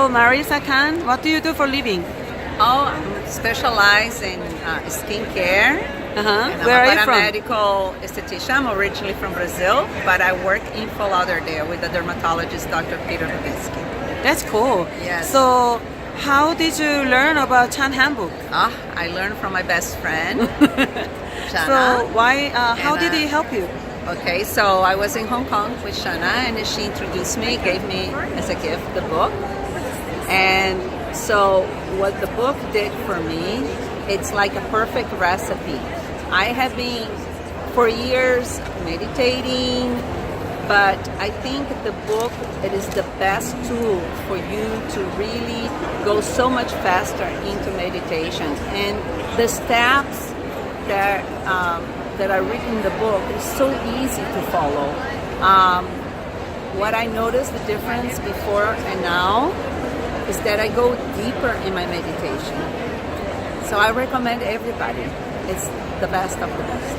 Marisa Khan, what do you do for living? Oh, I'm specialized in skincare. And I'm Where are a you from? paramedical esthetician. I'm originally from Brazil, but I work in Fort Lauderdale with the dermatologist Dr. Peter Levinsky. That's cool. Yes. So, how did you learn about Chan Handbook? I learned from my best friend, Shana. So, why? How And, did he help you? Okay, so I was in Hong Kong with Shana, and she introduced me, gave me as a gift the book. And so what the book did for me, it's like a perfect recipe. I have been for years meditating, but I think the book, it is the best tool for you to really go so much faster into meditation. And the steps that are written in the book is so easy to follow. What I noticed the difference before and now is that I go deeper in my meditation. So I recommend everybody. It's the best of the best.